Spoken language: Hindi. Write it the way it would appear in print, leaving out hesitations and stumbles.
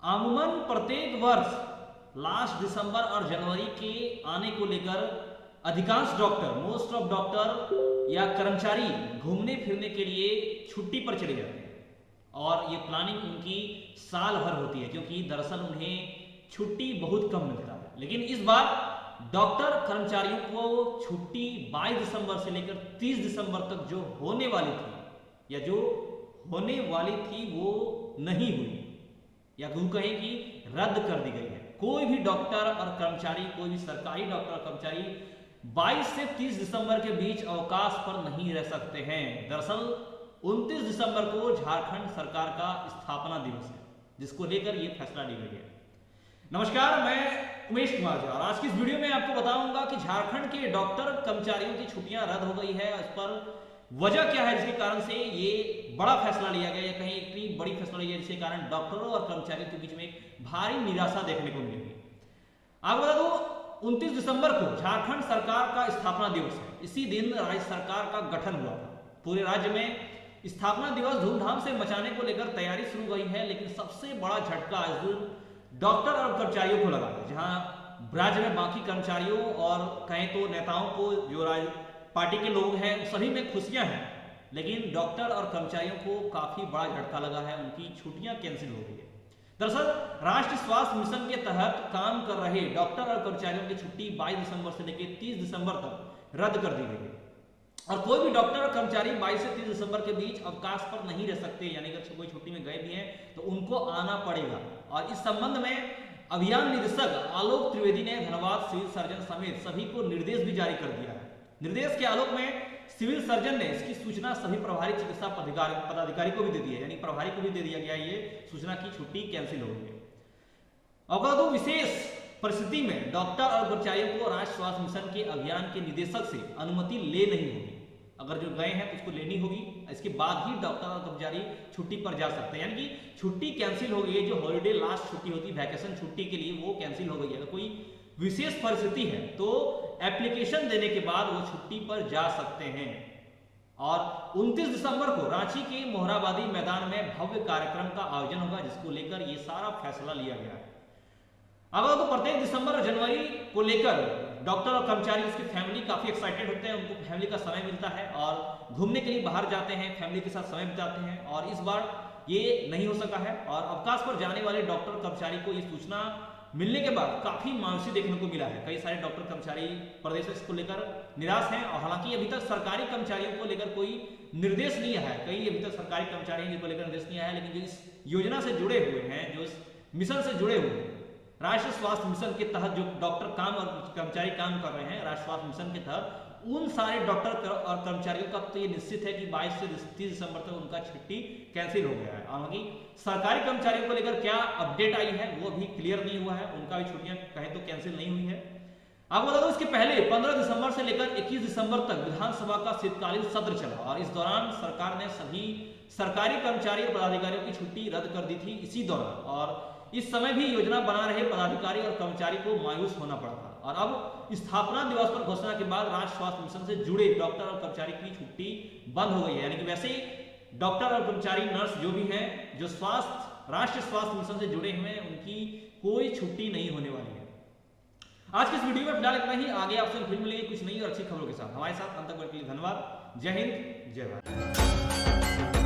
अमूमन प्रत्येक वर्ष लास्ट दिसंबर और जनवरी के आने को लेकर अधिकांश डॉक्टर, मोस्ट ऑफ डॉक्टर या कर्मचारी घूमने फिरने के लिए छुट्टी पर चले जाते हैं और ये प्लानिंग उनकी साल भर होती है, क्योंकि दरअसल उन्हें छुट्टी बहुत कम मिलता है। लेकिन इस बार डॉक्टर कर्मचारियों को छुट्टी 22 दिसंबर से लेकर 30 दिसंबर तक जो होने वाली थी या जो होने वाली थी वो नहीं हुई, या यूं कहें कि रद्द कर दी गई है। कोई भी डॉक्टर और कर्मचारी, कोई भी सरकारी डॉक्टर और कर्मचारी 22 से 30 दिसंबर के बीच अवकाश पर नहीं रह सकते हैं। दरअसल 29 दिसंबर को झारखंड सरकार का स्थापना दिवस है, जिसको लेकर यह फैसला लिया गया है। नमस्कार, मैं उमेश कुमार झा और आज की इस वीडियो में आपको बताऊंगा कि झारखंड के डॉक्टर कर्मचारियों की छुट्टियां रद्द हो गई है। इस पर वजह क्या है जिसके कारण से ये बड़ा फैसला लिया गया, या कहीं इतनी बड़ी फैसला लिया जिसके कारण डॉक्टरों और कर्मचारियों के बीच में एक भारी निराशा देखने को मिलेगी। आपको बता दो, 29 दिसंबर को झारखंड सरकार का स्थापना दिवस है। इसी दिन राज्य सरकार का गठन हुआ था। पूरे राज्य में स्थापना दिवस धूमधाम से मचाने को लेकर तैयारी शुरू हुई है, लेकिन सबसे बड़ा झटका इस दिन डॉक्टर और कर्मचारियों को लगा है। जहां राज्य में बाकी कर्मचारियों और कहें तो नेताओं को, जो पार्टी के लोग हैं, सभी में खुशियां हैं, लेकिन डॉक्टर और कर्मचारियों को काफी बड़ा झटका लगा है। उनकी छुट्टियां कैंसिल हो गई है। दरअसल राष्ट्रीय स्वास्थ्य मिशन के तहत काम कर रहे डॉक्टर और कर्मचारियों की छुट्टी 22 दिसंबर से लेकर 30 दिसंबर तक रद्द कर दी गई है और कोई भी डॉक्टर और कर्मचारी 22 से 30 दिसंबर के बीच अवकाश पर नहीं रह सकते। यानी अगर कोई छुट्टी में गए भी हैं तो उनको आना पड़ेगा। और इस संबंध में अभियान निदेशक आलोक त्रिवेदी ने धनबाद सिविल सर्जन समेत सभी को निर्देश भी जारी कर दिया है। निर्देश के आलोक में सिविल सर्जन ने इसकी सूचना सभी प्रभारी चिकित्सा पदाधिकारी को भी दे दी है, यानी प्रभारी को भी दे दिया गया ये सूचना की छुट्टी कैंसिल हो गई है। अगर तो विशेष परिस्थिति में डॉक्टर और कर्मचारियों को राष्ट्रीय स्वास्थ्य मिशन के अभियान के निदेशक से अनुमति ले नहीं होगी। अगर जो गए हैं तो उसको लेनी होगी, इसके बाद ही डॉक्टर और कर्मचारी छुट्टी पर जा सकते हैं। यानी कि छुट्टी कैंसिल हो गई है। जो हॉलीडे लास्ट छुट्टी होती है वैकेशन छुट्टी के लिए, वो कैंसिल हो गई है। अगर कोई विशेष परिस्थिति है तो एप्लीकेशन देने के बाद वो छुट्टी पर जा सकते हैं। और 29 दिसंबर को रांची के मोहराबादी मैदान में भव्य कार्यक्रम का आयोजन होगा, जिसको लेकर ये सारा फैसला लिया गया है। अगर तो प्रत्येक दिसंबर और जनवरी को लेकर डॉक्टर और कर्मचारी, उसकी फैमिली काफी एक्साइटेड होते हैं। उनको फैमिली का समय मिलता है और घूमने के लिए बाहर जाते हैं, फैमिली के साथ समय बिताते हैं। और इस बार ये नहीं हो सका है और अवकाश पर जाने वाले डॉक्टर कर्मचारी को ये सूचना मिलने के बाद काफी मायूसी देखने को मिला है। कई सारे डॉक्टर कर्मचारी प्रदेश इसको लेकर निराश हैं और हालांकि अभी तक सरकारी कर्मचारियों को लेकर कोई निर्देश नहीं आया है। कई अभी तक सरकारी कर्मचारी जिनको लेकर निर्देश नहीं आया है, लेकिन जो इस योजना से जुड़े हुए हैं, जो इस मिशन से जुड़े हुए हैं, राष्ट्रीय स्वास्थ्य मिशन के तहत जो डॉक्टर काम और कर्मचारी काम कर रहे हैं राष्ट्रीय स्वास्थ्य मिशन के तहत, उन सारे डॉक्टर और कर्मचारियों का तो ये निश्चित है कि 22 से 30 दिसंबर तक उनका छुट्टी कैंसिल हो गया है। हालांकि सरकारी कर्मचारियों को लेकर क्या अपडेट आई है वो अभी क्लियर नहीं हुआ है। उनका भी छुट्टियां कहें तो कैंसिल नहीं हुई है। आपको बता दो, इसके पहले 15 दिसंबर से लेकर 21 दिसंबर तक विधानसभा का शीतकालीन सत्र चला और इस दौरान सरकार ने सभी सरकारी कर्मचारी और पदाधिकारियों की छुट्टी रद्द कर दी थी इसी दौरान। और इस समय भी योजना बना रहे पदाधिकारी और कर्मचारी को मायूस होना पड़ा था। और अब स्थापना दिवस पर घोषणा के बाद राष्ट्रीय स्वास्थ्य मिशन से जुड़े डॉक्टर और कर्मचारी की छुट्टी बंद हो गई है। यानी कि वैसे ही डॉक्टर और कर्मचारी, नर्स जो भी हैं, जो राष्ट्रीय स्वास्थ्य मिशन से जुड़े हुए हैं, उनकी कोई छुट्टी नहीं होने वाली है। आज की इस वीडियो में फिलहाल इतना ही। आगे आपसे फिर मिलेंगे कुछ नई और अच्छी खबरों के साथ। हमारे साथ अंत तक के लिए धन्यवाद। जय हिंद, जय भारत।